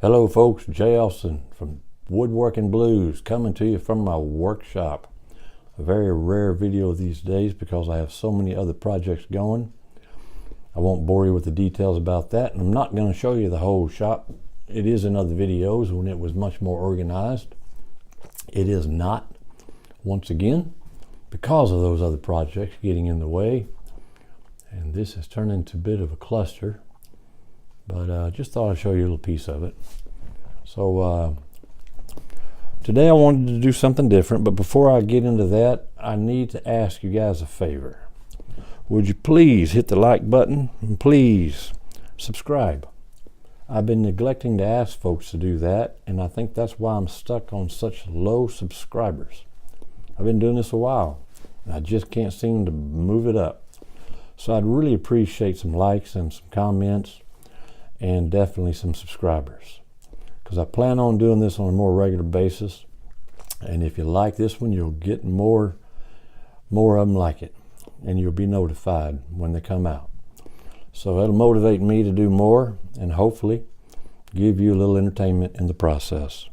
Hello folks, Jay Elson from Woodworking Blues coming to you from my workshop. A very rare video these days because I have so many other projects going. I won't bore you with the details about that, and I'm not going to show you the whole shop. It is in other videos when it was much more organized. It is not, once again, because of those other projects getting in the way. And this has turned into a bit of a cluster. But just thought I'd show you a little piece of it. So today I wanted to do something different, but before I get into that, I need to ask you guys a favor. Would you please hit the like button and please subscribe? I've been neglecting to ask folks to do that, and I think that's why I'm stuck on such low subscribers. I've been doing this a while, and I just can't seem to move it up. So I'd really appreciate some likes and some comments, and definitely some subscribers, because I plan on doing this on a more regular basis. And if you like this one, you'll get more of them like it, and you'll be notified when they come out. So it'll motivate me to do more and hopefully give you a little entertainment in the process.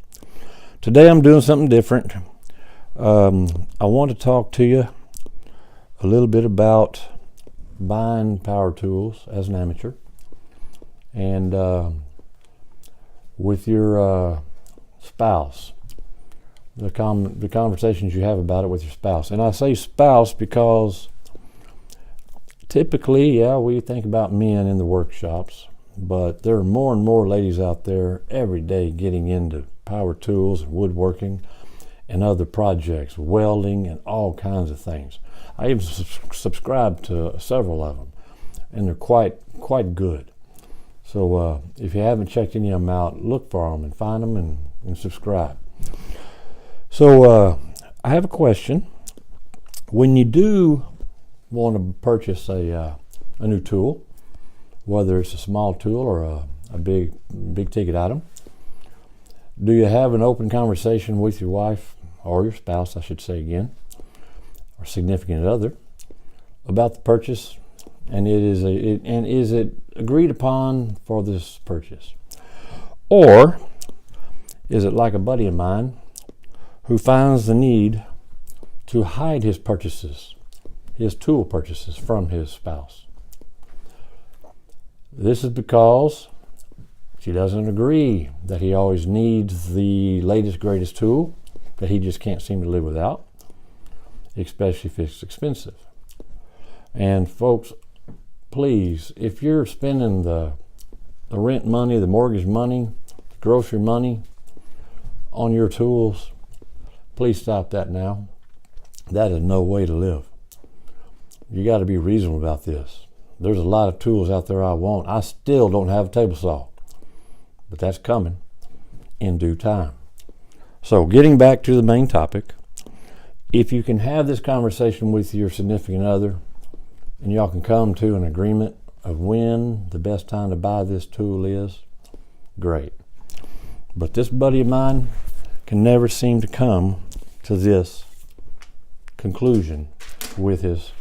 Today I'm doing something different. I want to talk to you a little bit about buying power tools as an amateur, and with your spouse, the conversations you have about it with your spouse. And I say spouse because typically, yeah, we think about men in the workshops, but there are more and more ladies out there every day getting into power tools and woodworking and other projects, welding and all kinds of things. I even subscribe to several of them, and they're quite good. So if you haven't checked any of them out, look for them and find them and subscribe. So I have a question. When you do want to purchase a new tool, whether it's a small tool or a big ticket item, do you have an open conversation with your wife, or your spouse, I should say again, or significant other, about the purchase? And is it agreed upon for this purchase? Or is it like a buddy of mine who finds the need to hide his purchases, his tool purchases, from his spouse? This is because she doesn't agree that he always needs the latest, greatest tool that he just can't seem to live without, especially if it's expensive. And folks, please, if you're spending the rent money, the mortgage money, the grocery money on your tools, please stop that now. That is no way to live. You got to be reasonable about this. There's a lot of tools out there I want. I still don't have a table saw, but that's coming in due time. So getting back to the main topic, if you can have this conversation with your significant other, and y'all can come to an agreement of when the best time to buy this tool is, great. But this buddy of mine can never seem to come to this conclusion with his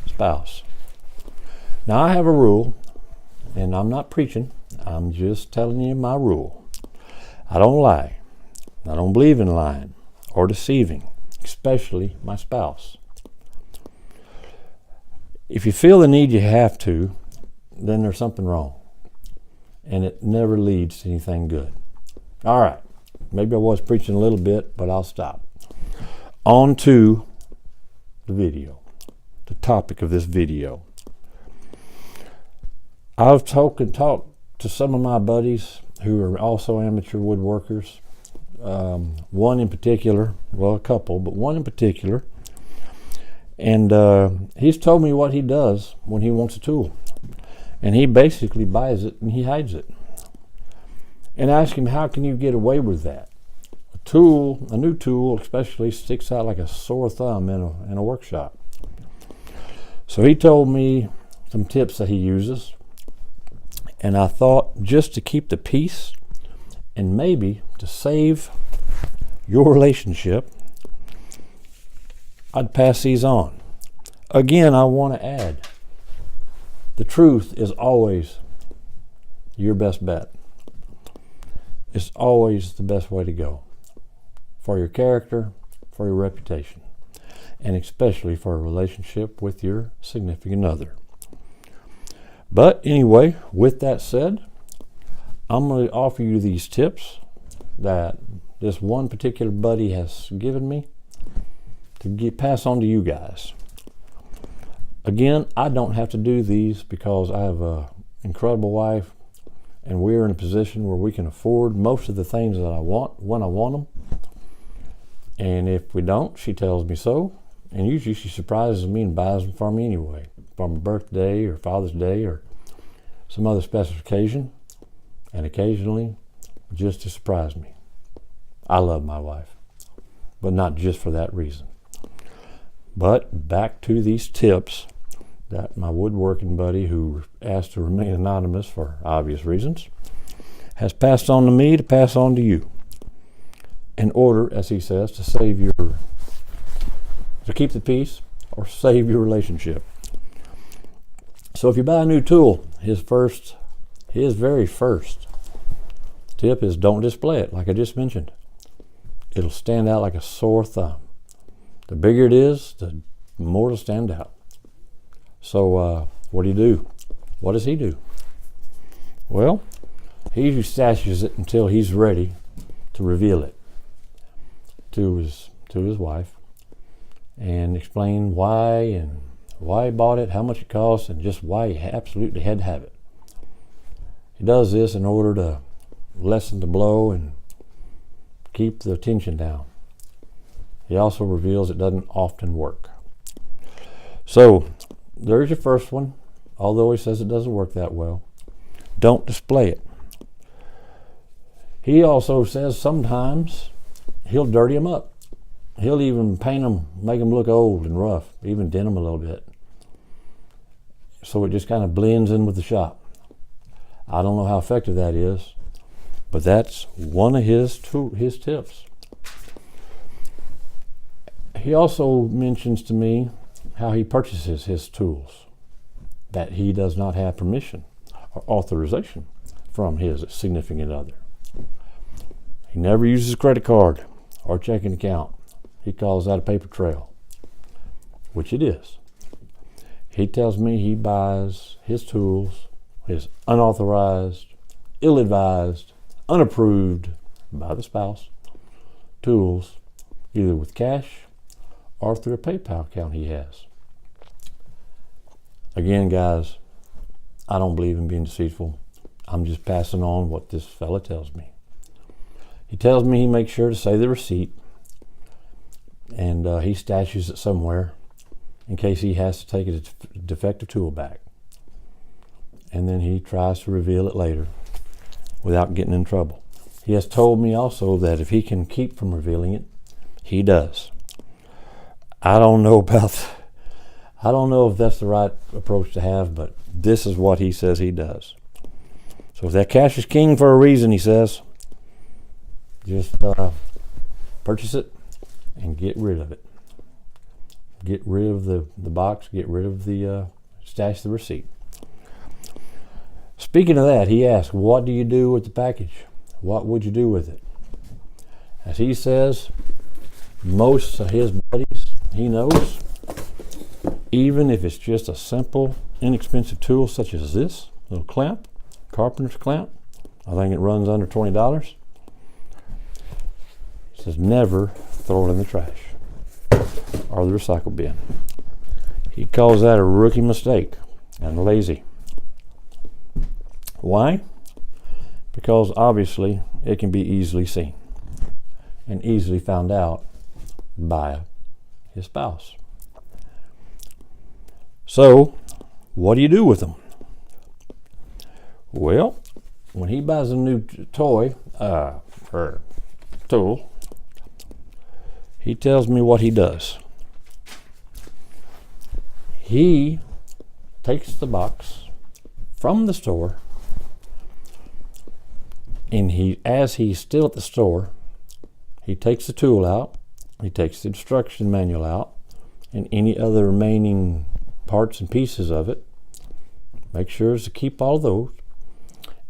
spouse. Now I have a rule, and I'm not preaching, I'm just telling you my rule. I don't lie. I don't believe in lying or deceiving, especially my spouse. If you feel the need you have to, then there's something wrong, and it never leads to anything good. All right, maybe I was preaching a little bit, but I'll stop. On to the video, the topic of this video. I've talked to some of my buddies who are also amateur woodworkers. One in particular, well, a couple, but one in particular. And he's told me what he does when he wants a tool. And he basically buys it and he hides it. And I ask him, how can you get away with that? A new tool especially, sticks out like a sore thumb in a workshop. So he told me some tips that he uses. And I thought, just to keep the peace and maybe to save your relationship, I'd pass these on. Again, I want to add, the truth is always your best bet. is always the best way to go for your character, for your reputation, and especially for a relationship with your significant other. But anyway, with that said, I'm going to offer you these tips that this one particular buddy has given me to pass on to you guys. Again, I don't have to do these because I have an incredible wife and we're in a position where we can afford most of the things that I want when I want them. And if we don't, she tells me so. And usually she surprises me and buys them for me anyway, for my birthday or Father's Day or some other special occasion. And occasionally, just to surprise me. I love my wife, but not just for that reason. But back to these tips that my woodworking buddy, who asked to remain anonymous for obvious reasons, has passed on to me to pass on to you, in order, as he says, to keep the peace or save your relationship. So if you buy a new tool, his very first tip is don't display it, like I just mentioned. It'll stand out like a sore thumb. The bigger it is, the more it'll stand out. So what do? What does he do? Well, he usually stashes it until he's ready to reveal it to his wife and explain why he bought it, how much it costs, and just why he absolutely had to have it. He does this in order to lessen the blow and keep the tension down. He also reveals it doesn't often work. So there's your first one, although he says it doesn't work that well. Don't display it. He also says sometimes he'll dirty them up. He'll even paint them, make them look old and rough, even dent them a little bit. So it just kind of blends in with the shop. I don't know how effective that is, but that's one of his tips. He also mentions to me how he purchases his tools, that he does not have permission or authorization from his significant other. He never uses a credit card or checking account. He calls that a paper trail, which it is. He tells me he buys his tools, his unauthorized, ill-advised, unapproved by the spouse tools, either with cash or through a PayPal account he has. Again, guys, I don't believe in being deceitful. I'm just passing on what this fella tells me. He tells me he makes sure to say the receipt, and he stashes it somewhere in case he has to take a defective tool back. And then he tries to reveal it later without getting in trouble. He has told me also that if he can keep from revealing it, he does. I don't know if that's the right approach to have, but this is what he says he does. So if that cash is king for a reason, he says, just purchase it and get rid of it. Get rid of the box, get rid of the stash the receipt. Speaking of that, he asks, what do you do with the package? What would you do with it? As he says, most of his buddies he knows, even if it's just a simple, inexpensive tool such as this little clamp, carpenter's clamp, I think it runs under $20. He says never throw it in the trash or the recycle bin. He calls that a rookie mistake and lazy. Why? Because obviously it can be easily seen and easily found out by his spouse. So, what do you do with them? Well, when he buys a new toy or tool, he tells me what he does. He takes the box from the store, and as he's still at the store, he takes the tool out, he takes the instruction manual out, and any other remaining parts and pieces of it, make sure to keep all those,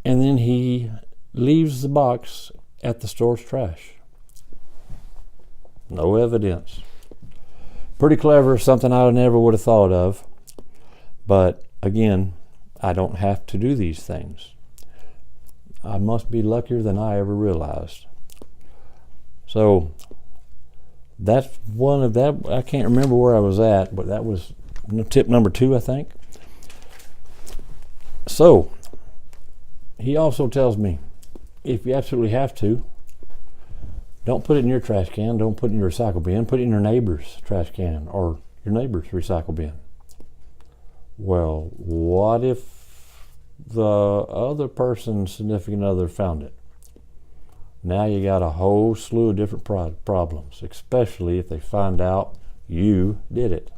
and then he leaves the box at the store's trash. No evidence. Pretty clever, something I never would have thought of. But again, I don't have to do these things. I must be luckier than I ever realized. So that's one of that. I can't remember where I was at, but that was tip number 2, I think. So he also tells me, if you absolutely have to, don't put it in your trash can, don't put it in your recycle bin, put it in your neighbor's trash can or your neighbor's recycle bin. Well, what if the other person's significant other found it? Now you got a whole slew of different problems, especially if they find out you did it.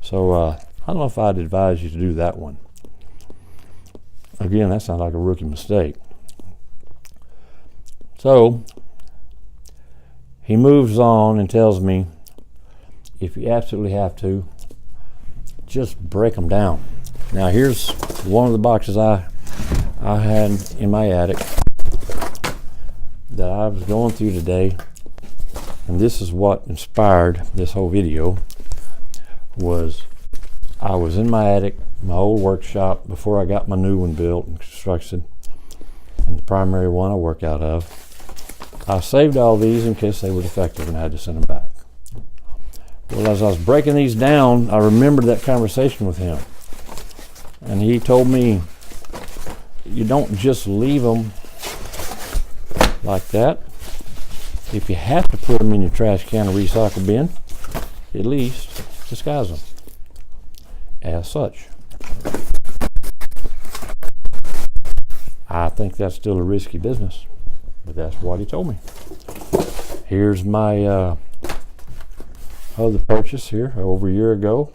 So I don't know if I'd advise you to do that one. Again, that sounds like a rookie mistake. So he moves on and tells me, if you absolutely have to, just break them down. Now here's one of the boxes I had in my attic that I was going through today, and this is what inspired this whole video. Was I was in my attic, my old workshop, before I got my new one built and construction, and the primary one I work out of. I saved all these in case they were defective and I had to send them back. Well, as I was breaking these down, I remembered that conversation with him. And he told me, you don't just leave them like that. If you have to put them in your trash can or recycle bin, at least disguise them as such. I think that's still a risky business, but that's what he told me. Here's my other purchase here over a year ago.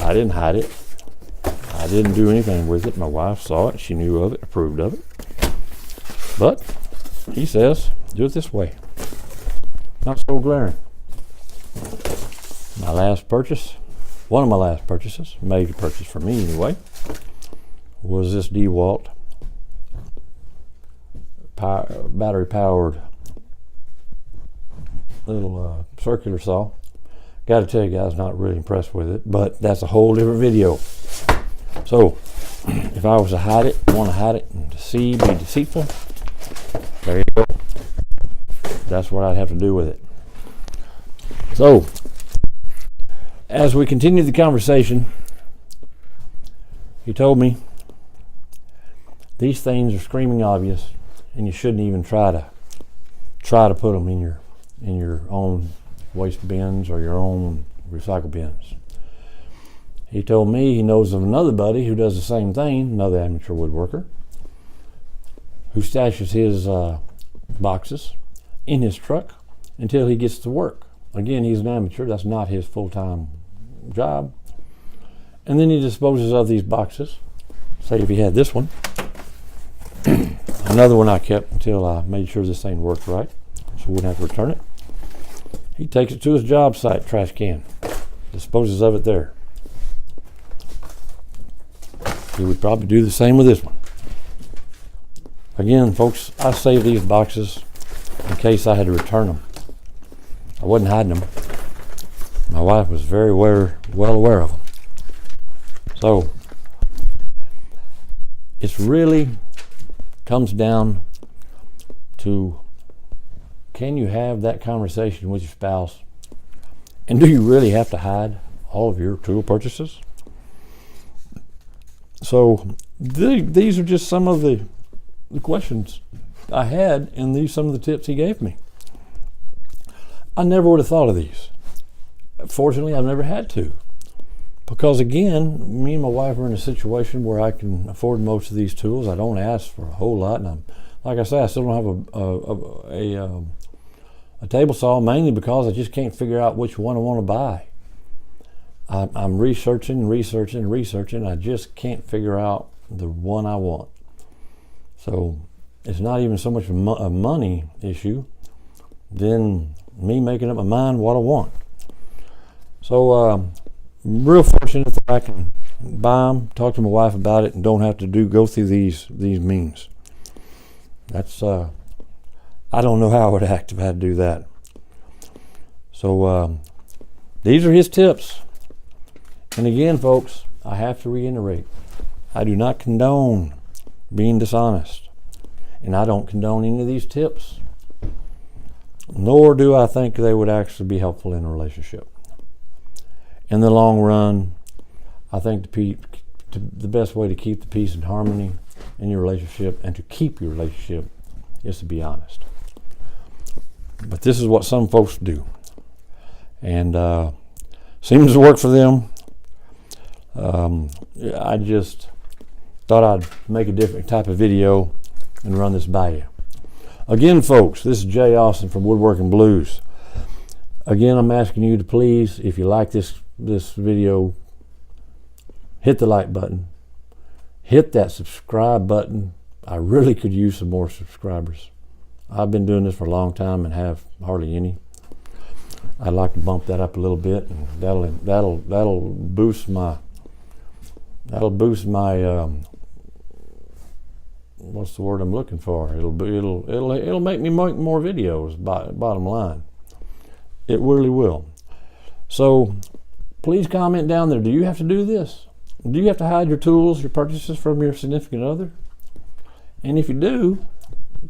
I didn't hide it. I didn't do anything with it. My wife saw it. She knew of it, approved of it. But he says, do it this way. Not so glaring. My last purchase, one of my last purchases, major purchase for me anyway, was this DeWalt battery powered little circular saw. Got to tell you guys, not really impressed with it, but that's a whole different video. So if I was to hide it, want to hide it and be deceitful, there you go. That's what I'd have to do with it. So as we continue the conversation, he told me these things are screaming obvious, and you shouldn't even try to put them in your own waste bins or your own recycle bins. He told me he knows of another buddy who does the same thing, another amateur woodworker, who stashes his boxes in his truck until he gets to work. Again, he's an amateur, that's not his full-time job. And then he disposes of these boxes. Say if he had this one, another one I kept until I made sure this thing worked right, so we wouldn't have to return it. He takes it to his job site trash can, disposes of it there. He would probably do the same with this one. Again, folks, I saved these boxes in case I had to return them. I wasn't hiding them. My wife was very well aware of them. So it's really comes down to, can you have that conversation with your spouse, and do you really have to hide all of your tool purchases? So these are just some of the questions I had, and some of the tips he gave me. I never would have thought of these. Fortunately, I've never had to, because again, me and my wife are in a situation where I can afford most of these tools. I don't ask for a whole lot, and like I say, I still don't have a table saw, mainly because I just can't figure out which one I want to buy. I'm researching. I just can't figure out the one I want. So it's not even so much a money issue than me making up my mind what I want. So real fortunate that I can buy them, talk to my wife about it, and don't have to go through these means. That's I don't know how I would act if I had to do that. So these are his tips. And again, folks, I have to reiterate, I do not condone being dishonest. And I don't condone any of these tips. Nor do I think they would actually be helpful in a relationship. In the long run, I think the best way to keep the peace and harmony in your relationship and to keep your relationship is to be honest. But this is what some folks do. And seems to work for them. I just thought I'd make a different type of video and run this by you. Again, folks, this is Jay Austin from Woodworking Blues. Again, I'm asking you to please, if you like this video, hit the like button. Hit that subscribe button. I really could use some more subscribers. I've been doing this for a long time and have hardly any. I'd like to bump that up a little bit, and that'll boost my what's the word I'm looking for? It'll make me make more videos. Bottom line, it really will. So please comment down there. Do you have to do this? Do you have to hide your tools, your purchases from your significant other? And if you do,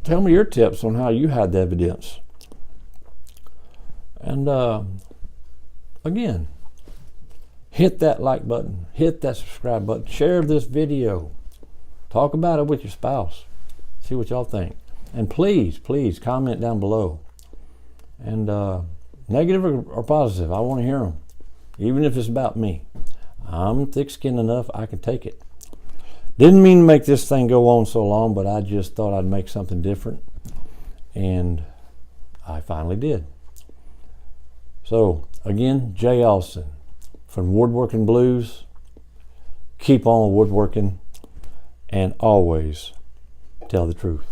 tell me your tips on how you hide the evidence. And again, hit that like button, hit that subscribe button, share this video, talk about it with your spouse, see what y'all think. And please comment down below. And negative or positive, I want to hear them, even if it's about me. I'm thick-skinned enough, I can take it. Didn't mean to make this thing go on so long, but I just thought I'd make something different. And I finally did. So, again, Jay Austin from Woodworking Blues. Keep on woodworking and always tell the truth.